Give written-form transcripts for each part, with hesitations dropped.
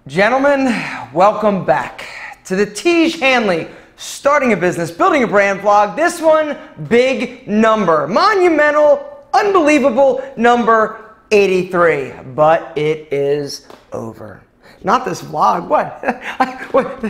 Gentlemen, welcome back to the Tiege Hanley Starting a Business, Building a Brand vlog. This one, big number, monumental, unbelievable number 83, but it is over. Not this vlog, what? What?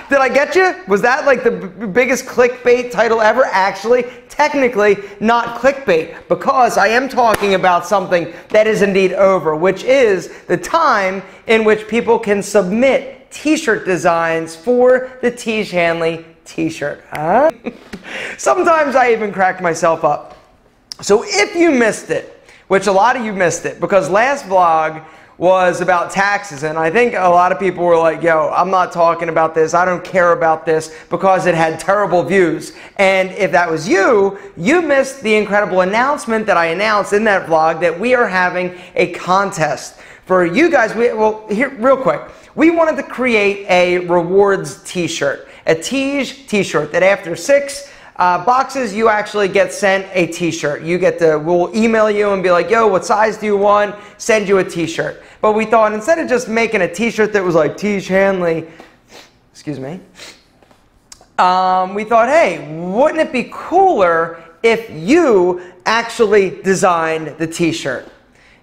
Did I get you? Was that like the biggest clickbait title ever? Actually, technically not clickbait, because I am talking about something that is indeed over, which is the time in which people can submit t-shirt designs for the Tiege Hanley t-shirt. Huh? Sometimes I even crack myself up. So if you missed it, which a lot of you missed it, because last vlog was about taxes, and I think a lot of people were like, yo, I'm not talking about this, I don't care about this, because it had terrible views. And if that was you, you missed the incredible announcement that I announced in that vlog that we are having a contest for you guys. Well, here, real quick, we wanted to create a rewards t-shirt, a Tiege t-shirt that after 6 boxes, you actually get sent a t-shirt. You get to, we'll email you and be like, yo, what size do you want? Send you a t-shirt. But we thought instead of just making a t-shirt that was like Tiege Hanley, excuse me, we thought, hey, wouldn't it be cooler if you actually designed the t-shirt?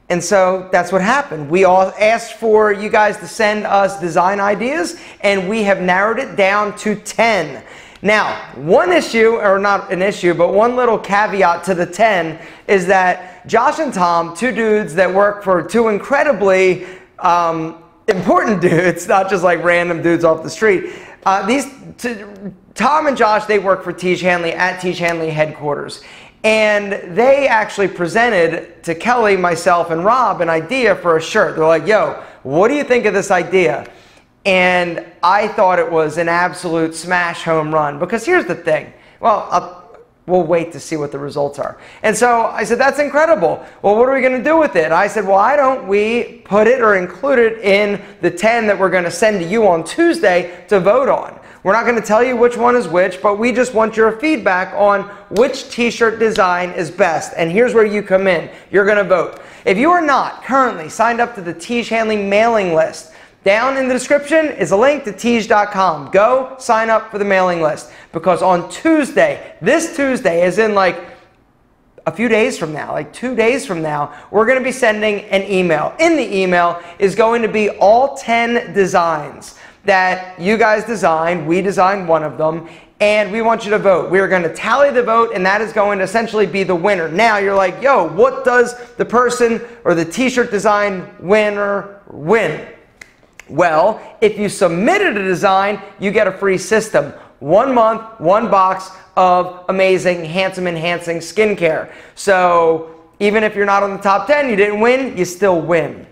And so that's what happened. We all asked for you guys to send us design ideas, and we have narrowed it down to 10. Now, one issue, or not an issue, but one little caveat to the 10 is that Josh and Tom, two dudes that work for two incredibly important dudes, not just like random dudes off the street. Tom and Josh, they work for Tiege Hanley at Tiege Hanley headquarters. And they actually presented to Kelly, myself, and Rob an idea for a shirt. They're like, yo, what do you think of this idea? And I thought it was an absolute smash home run, because here's the thing. Well, we'll wait to see what the results are. And so I said, that's incredible. Well, what are we going to do with it? I said, well, why don't we put it or include it in the 10 that we're going to send to you on Tuesday to vote on? We're not going to tell you which one is which, but we just want your feedback on which t-shirt design is best. And here's where you come in. You're going to vote. If you are not currently signed up to the Tiege Hanley mailing list, down in the description is a link to Tiege.com. Go sign up for the mailing list, because on Tuesday, this Tuesday, as in like a few days from now, like 2 days from now, we're going to be sending an email. In the email is going to be all 10 designs that you guys designed. We designed one of them, and we want you to vote. We are going to tally the vote, and that is going to essentially be the winner. Now you're like, yo, what does the person or the t-shirt design winner win? Well, if you submitted a design, you get a free system. 1 month, 1 box of amazing, handsome enhancing skincare. So even if you're not on the top 10, you didn't win, you still win.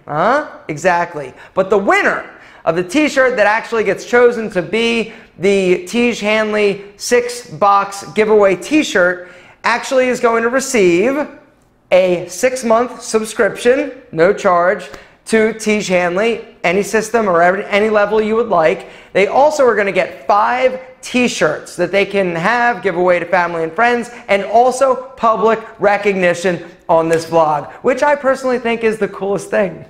Exactly. But the winner of the t-shirt that actually gets chosen to be the Tiege Hanley 6-box giveaway t-shirt actually is going to receive a 6-month subscription, no charge, to Tiege Hanley, any system or any level you would like. They also are going to get 5 t-shirts that they can have, give away to family and friends, and also public recognition on this vlog, which I personally think is the coolest thing.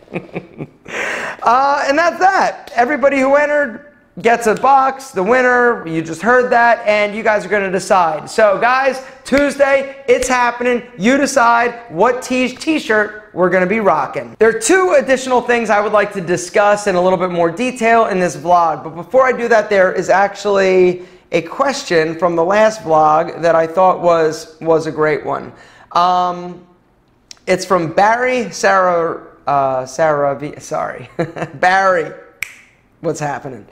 And that's that. Everybody who entered gets a box. The winner, you just heard that, and you guys are going to decide. So guys, Tuesday, it's happening. You decide what Tiege t-shirt we're going to be rocking. There are 2 additional things I would like to discuss in a little bit more detail in this vlog. But before I do that, there is actually a question from the last vlog that I thought was a great one. It's from Barry Barry. What's happening?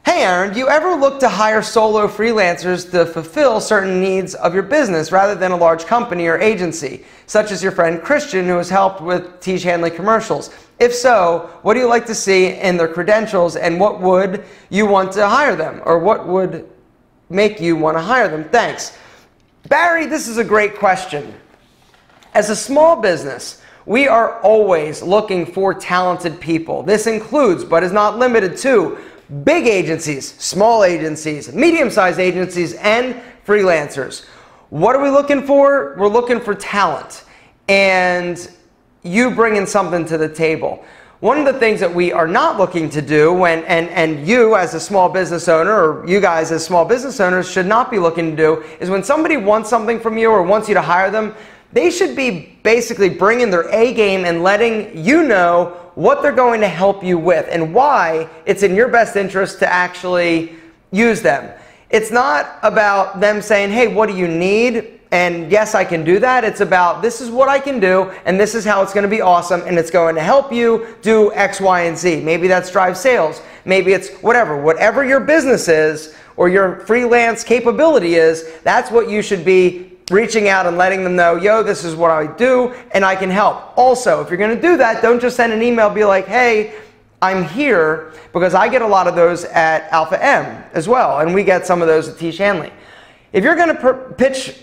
Hey Aaron, do you ever look to hire solo freelancers to fulfill certain needs of your business rather than a large company or agency, such as your friend Christian, who has helped with Tiege Hanley commercials? If so, what do you like to see in their credentials, and what would you want to hire them, or what would make you want to hire them? Thanks. Barry, this is a great question. As a small business, we are always looking for talented people. This includes, but is not limited to, big agencies, small agencies, medium-sized agencies, and freelancers. What are we looking for? We're looking for talent, and you bringing something to the table. One of the things that we are not looking to do, and you as a small business owner, or you guys as small business owners should not be looking to do, is when somebody wants something from you or wants you to hire them, they should be basically bringing their A game and letting you know what they're going to help you with and why it's in your best interest to actually use them. It's not about them saying, hey, what do you need? And yes, I can do that. It's about, this is what I can do, and this is how it's going to be awesome, and it's going to help you do X, Y, and Z. Maybe that's drive sales. Maybe it's whatever your business is or your freelance capability is, that's what you should be reaching out and letting them know, yo, this is what I do, and I can help. Also, if you're going to do that, don't just send an email, be like, hey, I'm here, because I get a lot of those at Alpha M as well, and we get some of those at Tiege Hanley. If you're going to pitch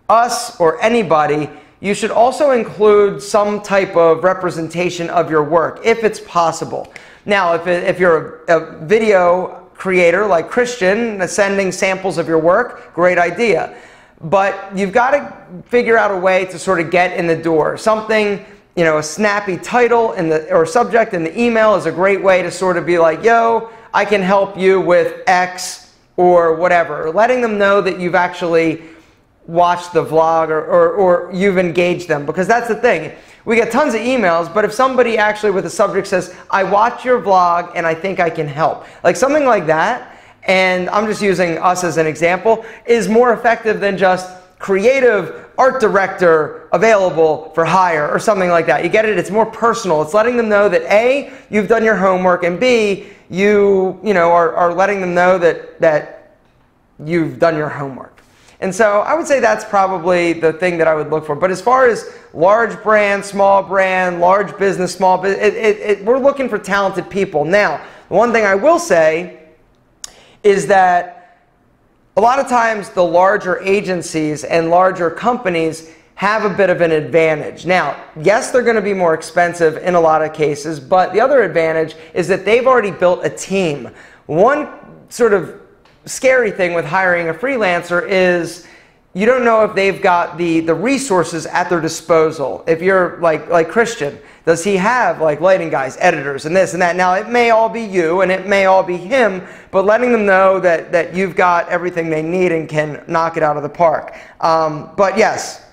us or anybody, you should also include some type of representation of your work, if it's possible. Now, if you're a video creator like Christian, sending samples of your work, great idea. But you've got to figure out a way to sort of get in the door. Something, you know, a snappy title or subject in the email is a great way to sort of be like, yo, I can help you with X or whatever. Letting them know that you've actually watched the vlog or you've engaged them, because that's the thing. We get tons of emails, but if somebody actually with a subject says, I watch your vlog and I think I can help, like something like that, and I'm just using us as an example, is more effective than just creative art director available for hire or something like that. You get it? It's more personal. It's letting them know that A, you've done your homework, and B, you are letting them know that you've done your homework. And so I would say that's probably the thing that I would look for. But as far as large brand, small brand, large business, small business, we're looking for talented people. Now, the one thing I will say is that a lot of times the larger agencies and larger companies have a bit of an advantage. Now, yes, they're going to be more expensive in a lot of cases, but the other advantage is that they've already built a team. One sort of scary thing with hiring a freelancer is you don't know if they've got the resources at their disposal. If you're like Christian, does he have like lighting guys, editors, and this and that? Now, it may all be you and it may all be him, but letting them know that you've got everything they need and can knock it out of the park. But yes,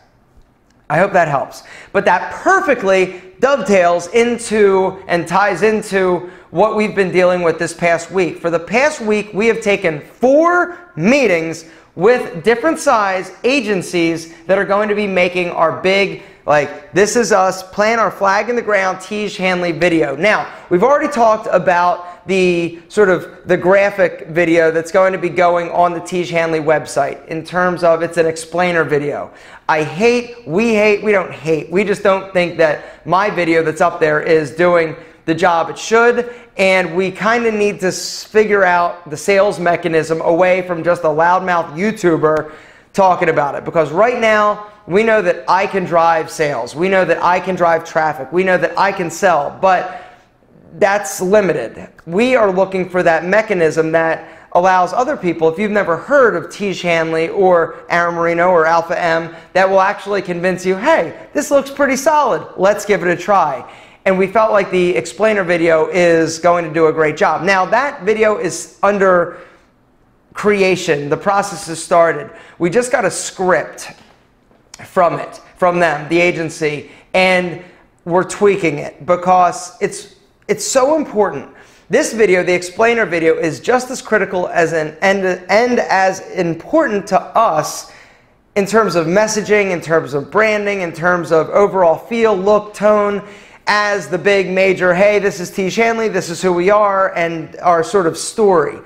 I hope that helps. But that perfectly dovetails into and ties into what we've been dealing with this past week. For the past week, we have taken 4 meetings with different size agencies that are going to be making our big, like, this is us, plant our flag in the ground, Tiege Hanley video. Now, we've already talked about the sort of the graphic video that's going to be going on the Tiege Hanley website in terms of it's an explainer video. We don't hate, we just don't think that my video that's up there is doing the job it should, and we kind of need to figure out the sales mechanism away from just a loudmouth YouTuber talking about it. Because right now, we know that I can drive sales. We know that I can drive traffic. We know that I can sell, but that's limited. We are looking for that mechanism that allows other people, if you've never heard of Tiege Hanley or Aaron Marino or Alpha M, that will actually convince you, hey, this looks pretty solid. Let's give it a try. And we felt like the explainer video is going to do a great job. Now, that video is under creation. The process has started. We just got a script from them, the agency, and we're tweaking it because it's so important. This video, the explainer video, is just as critical as and as important to us in terms of messaging, in terms of branding, in terms of overall feel, look, tone, as the big major, hey, this is Tiege Hanley, this is who we are, and our sort of story.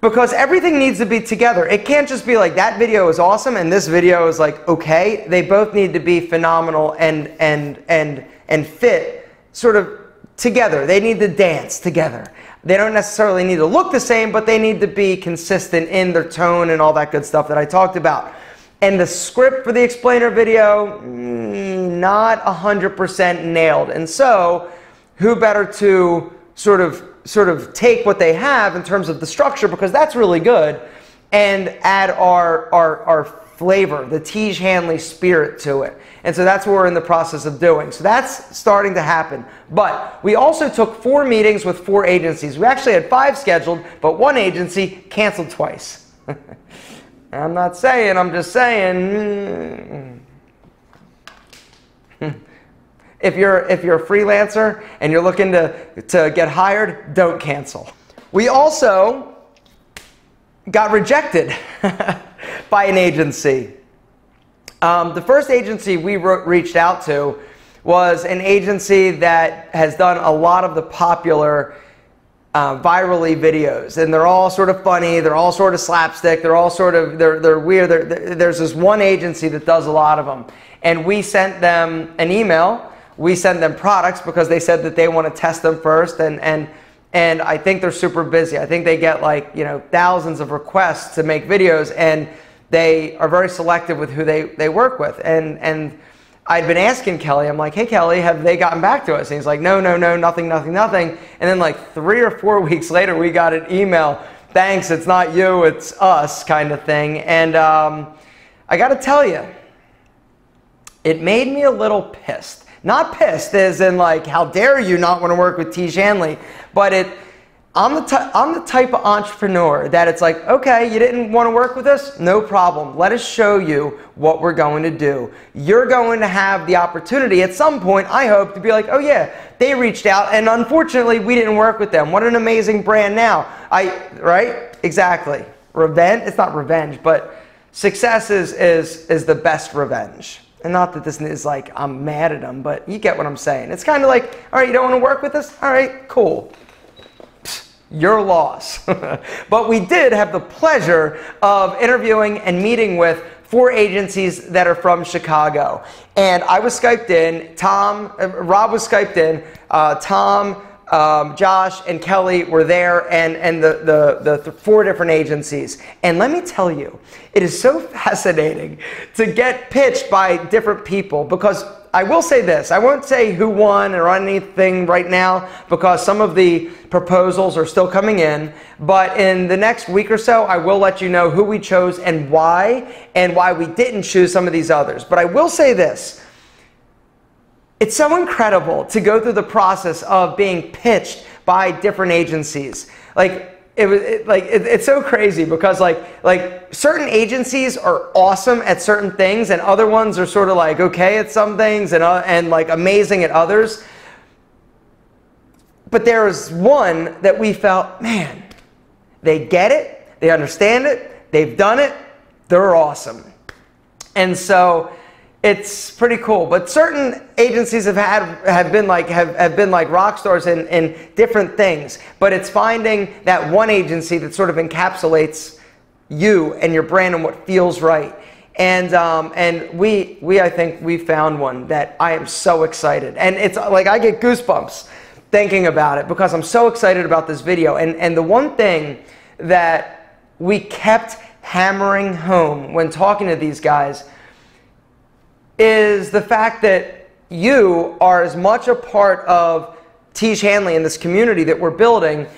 Because everything needs to be together. It can't just be like, that video is awesome and this video is like, okay. They both need to be phenomenal and fit sort of together. They need to dance together. They don't necessarily need to look the same, but they need to be consistent in their tone and all that good stuff that I talked about. And the script for the explainer video, not 100% nailed. And so, who better to sort of take what they have in terms of the structure, because that's really good, and add our flavor, the Tiege Hanley spirit to it. And so that's what we're in the process of doing. So that's starting to happen. But we also took 4 meetings with 4 agencies. We actually had 5 scheduled, but 1 agency canceled twice. I'm not saying, I'm just saying. If you're a freelancer and you're looking to get hired, don't cancel. We also got rejected by an agency. The first agency we reached out to was an agency that has done a lot of the popular virally videos, and they're all sort of funny, they're all sort of slapstick, they're all sort of, they're weird. There's this one agency that does a lot of them, and we sent them an email, we sent them products because they said that they want to test them first, and I think they're super busy. I think they get like, you know, thousands of requests to make videos, and they are very selective with who they work with. And I'd been asking Kelly, I'm like, hey Kelly, have they gotten back to us? And he's like, no, nothing. And then like 3 or 4 weeks later, we got an email, thanks, it's not you, it's us, kind of thing. And I got to tell you, it made me a little pissed. Not pissed as in like, how dare you not want to work with Tiege Hanley, but I'm the type of entrepreneur that it's like, okay, you didn't want to work with us? No problem. Let us show you what we're going to do. You're going to have the opportunity at some point, I hope, to be like, oh yeah, they reached out and unfortunately we didn't work with them. What an amazing brand now. Right? Exactly. Revenge, it's not revenge, but success is the best revenge. And not that this is like, I'm mad at them, but you get what I'm saying. It's kind of like, all right, you don't want to work with us? All right, cool. Your loss. But we did have the pleasure of interviewing and meeting with 4 agencies that are from Chicago. And I was Skyped in, Rob was Skyped in, Tom, Josh, and Kelly were there, and the 4 different agencies. And let me tell you, it is so fascinating to get pitched by different people, because I will say this, I won't say who won or anything right now because some of the proposals are still coming in, but in the next week or so I will let you know who we chose and why we didn't choose some of these others. But I will say this, it's so incredible to go through the process of being pitched by different agencies. Like, it's so crazy because like certain agencies are awesome at certain things and other ones are sort of like okay at some things and like amazing at others. But there was one that we felt, man, they get it, they understand it, they've done it, they're awesome. And so it's pretty cool. But certain agencies have been like rock stars in different things. But it's finding that one agency that sort of encapsulates you and your brand and what feels right. And I think we found one that I am so excited. And it's like I get goosebumps thinking about it because I'm so excited about this video. And the one thing that we kept hammering home when talking to these guys is the fact that you are as much a part of Tiege Hanley and this community that we're building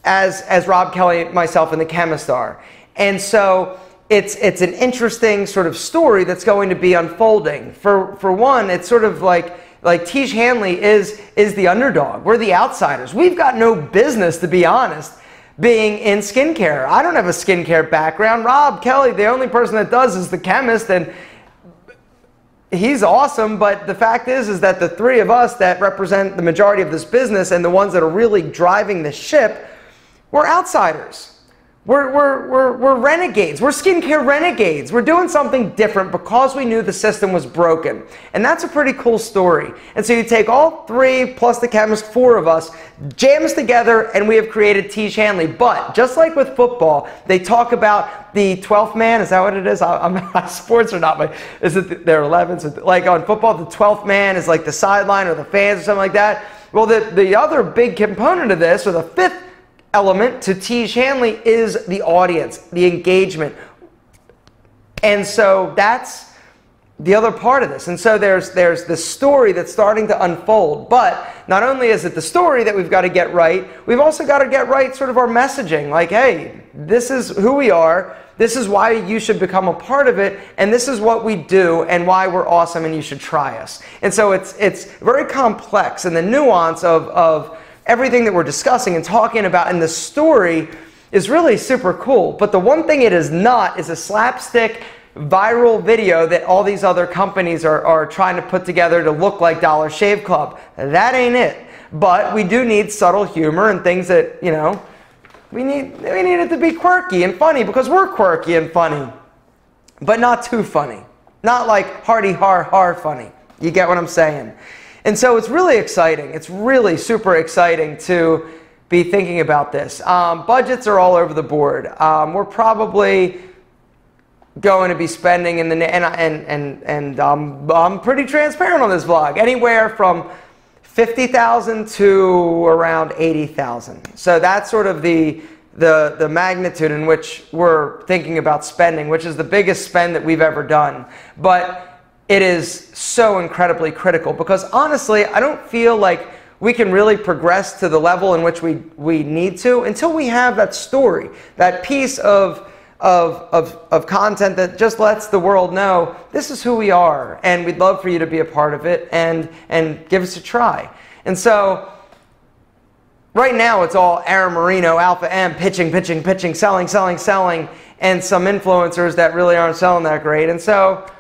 as Rob, Kelly, myself, and the chemist are. And so it's an interesting sort of story that's going to be unfolding. For one, it's sort of like Tiege Hanley is the underdog. We're the outsiders. We've got no business, to be honest, being in skincare. I don't have a skincare background. Rob, Kelly, the only person that does is the chemist, and he's awesome, but the fact is that the 3 of us that represent the majority of this business and the ones that are really driving the ship, we're outsiders. We're renegades. We're skincare renegades. We're doing something different because we knew the system was broken. And that's a pretty cool story. And so you take all 3 plus the chemist, 4 of us, jam us together, and we have created Tiege Hanley. But just like with football, they talk about the 12th man. Is that what it is? Sports are not my, is it their 11th? Like on football, the 12th man is like the sideline or the fans or something like that. Well, the other big component of this, or the 5th element to Tiege Hanley, is the audience, the engagement. And so that's the other part of this. And so there's this story that's starting to unfold. But not only is it the story that we've got to get right, we've also got to get right sort of our messaging. Like, hey, this is who we are. This is why you should become a part of it. And this is what we do and why we're awesome and you should try us. And so it's very complex. And the nuance of everything that we're discussing and talking about in the story is really super cool. But the one thing it is not is a slapstick viral video that all these other companies are trying to put together to look like Dollar Shave Club. That ain't it. But we do need subtle humor and things that, you know, we need it to be quirky and funny because we're quirky and funny. But not too funny. Not like hardy har funny. You get what I'm saying? And so it's really exciting. It's really super exciting to be thinking about this. Budgets are all over the board. We're probably going to be spending in the I'm pretty transparent on this vlog, anywhere from $50,000 to around $80,000. So that's sort of the magnitude in which we're thinking about spending, which is the biggest spend that we've ever done. But it is so incredibly critical because honestly, I don't feel like we can really progress to the level in which we need to until we have that story, that piece of content that just lets the world know this is who we are and we'd love for you to be a part of it and give us a try. And so right now it's all Aaron Marino, Alpha M, pitching, selling, and some influencers that really aren't selling that great. And so,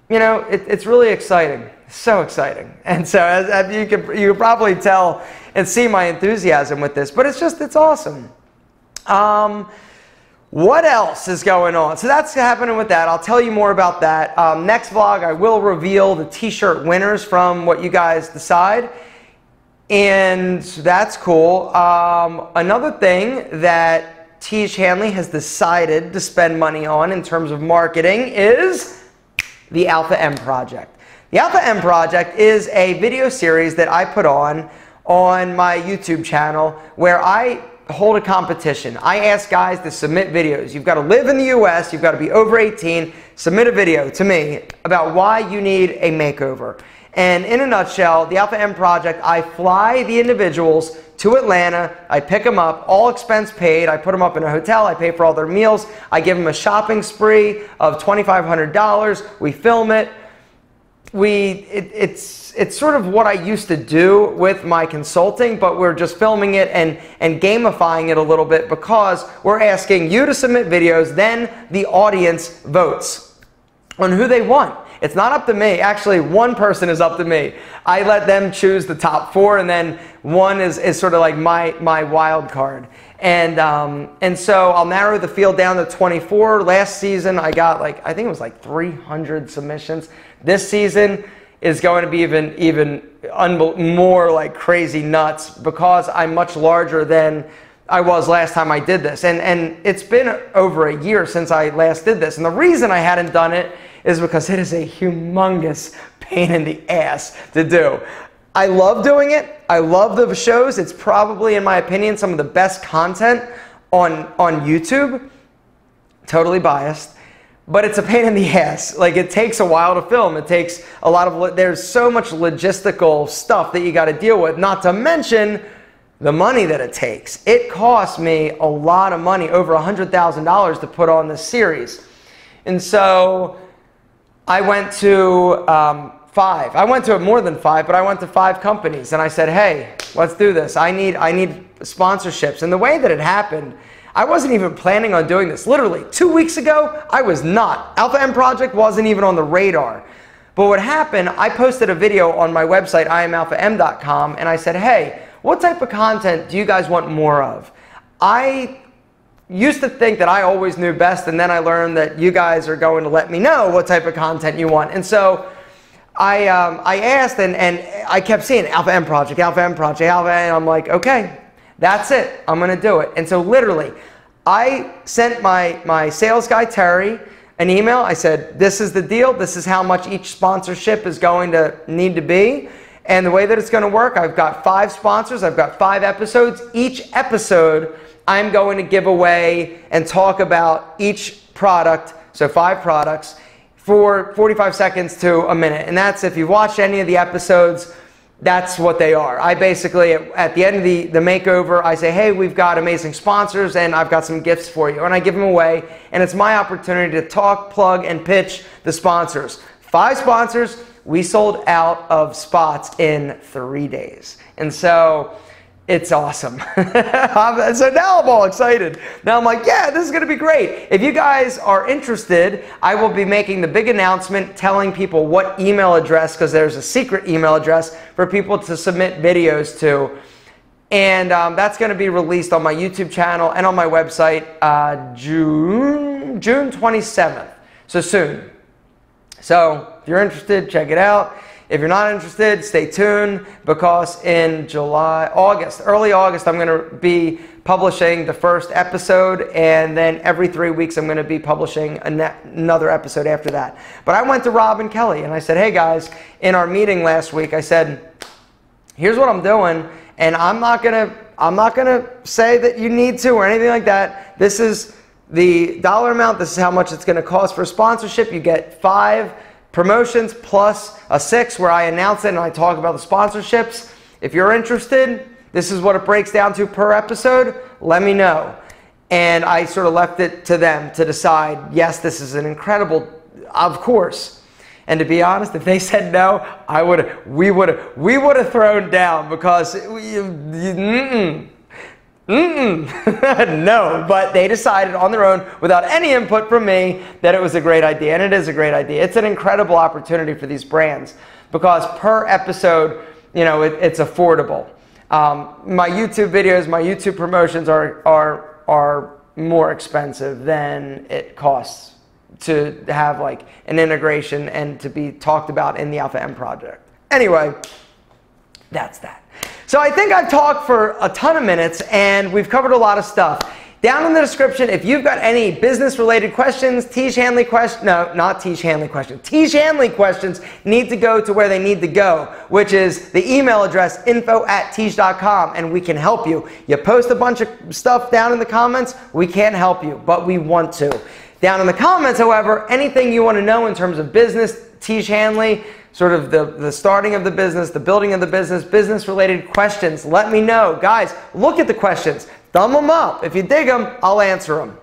you know, it's really exciting. So exciting. And so as you can probably tell and see my enthusiasm with this, but it's awesome. What else is going on? So that's happening with that. I'll tell you more about that. Next vlog, I will reveal the t-shirt winners from what you guys decide. And that's cool. Another thing that Tiege Hanley has decided to spend money on in terms of marketing is the Alpha M Project. The Alpha M Project is a video series that I put on my YouTube channel where I hold a competition. I ask guys to submit videos. You've got to live in the US, you've got to be over 18, submit a video to me about why you need a makeover. And in a nutshell, the Alpha M Project, I fly the individuals to Atlanta, I pick them up, all expense paid, I put them up in a hotel, I pay for all their meals, I give them a shopping spree of $2,500, we film it. It's sort of what I used to do with my consulting, but we're just filming it and gamifying it a little bit because we're asking you to submit videos, then the audience votes on who they want. It's not up to me. Actually, one person is up to me. I let them choose the top 4, and then one is sort of like my wild card. And so I'll narrow the field down to 24. Last season, I got I think it was 300 submissions. This season is going to be even more crazy nuts because I'm much larger than I was last time I did this. And it's been over a year since I last did this. And the reason I hadn't done it is because it is a humongous pain in the ass to do. I love doing it. I love the shows. It's probably, in my opinion, some of the best content on YouTube. Totally biased. But it's a pain in the ass. It takes a while to film. It takes a lot of, there's so much logistical stuff that you got to deal with, not to mention the money that it takes. It cost me a lot of money, over $100,000 to put on this series. And so I went to 5. I went to more than 5, but I went to 5 companies and I said, hey, let's do this. I need sponsorships. And the way that it happened, I wasn't even planning on doing this. Literally 2 weeks ago, I was not. Alpha M Project wasn't even on the radar. But what happened, I posted a video on my website, iamalpham.com, and I said, hey, what type of content do you guys want more of? I used to think that I always knew best, and then I learned that you guys are going to let me know what type of content you want. And so I asked, and I kept seeing Alpha M Project, Alpha M Project, Alpha M, and I'm like, okay, that's it. I'm going to do it. And so literally, I sent my sales guy, Terry, an email. I said, this is the deal. This is how much each sponsorship is going to need to be. And the way that it's going to work, I've got 5 sponsors. I've got 5 episodes. Each episode, I'm going to give away and talk about each product, so 5 products, for 45 seconds to a minute. And that's, if you've watched any of the episodes, that's what they are. I basically, at the end of the makeover, I say, hey, we've got amazing sponsors and I've got some gifts for you. And I give them away, and it's my opportunity to talk, plug, and pitch the sponsors. 5 sponsors. We sold out of spots in 3 days. And so it's awesome. So now I'm all excited. Now I'm like, yeah, this is going to be great. If you guys are interested, I will be making the big announcement telling people what email address, because there's a secret email address for people to submit videos to. And that's going to be released on my YouTube channel and on my website June 27th. So soon. So if you're interested, check it out. If you're not interested, stay tuned, because in early August, I'm going to be publishing the first episode, and then every 3 weeks I'm going to be publishing another episode after that. But I went to Rob and Kelly and I said, hey guys, in our meeting last week, I said, here's what I'm doing, and I'm not going to say that you need to or anything like that. This is the dollar amount. This is how much it's going to cost for sponsorship. You get 5 promotions plus a 6 where I announce it and I talk about the sponsorships. If you're interested, this is what it breaks down to per episode. Let me know. And I sort of left it to them to decide, yes, this is an incredible, of course. And to be honest, if they said no, we would have thrown down, because no, but they decided on their own, without any input from me, that it was a great idea, and it is a great idea. It's an incredible opportunity for these brands, because per episode, you know, it's affordable. My YouTube videos, my YouTube promotions are more expensive than it costs to have like an integration and to be talked about in the Alpha M project. Anyway, that's that. So I think I've talked for a ton of minutes, and we've covered a lot of stuff. Down in the description, if you've got any business-related questions, Tiege Hanley questions, no, not Tiege Hanley questions. Tiege Hanley questions need to go to where they need to go, which is the email address, info@tiege.com, and we can help you. You post a bunch of stuff down in the comments, we can't help you, but we want to. Down in the comments, however, anything you want to know in terms of business, Tiege Hanley, sort of the starting of the business, the building of the business, business-related questions, let me know. Guys, look at the questions. Thumb them up. If you dig them, I'll answer them.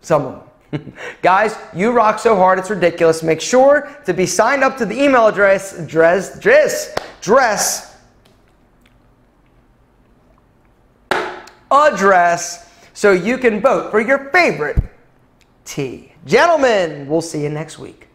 Some of them. Guys, you rock so hard, it's ridiculous. Make sure to be signed up to the email address, so you can vote for your favorite tea. Gentlemen, we'll see you next week.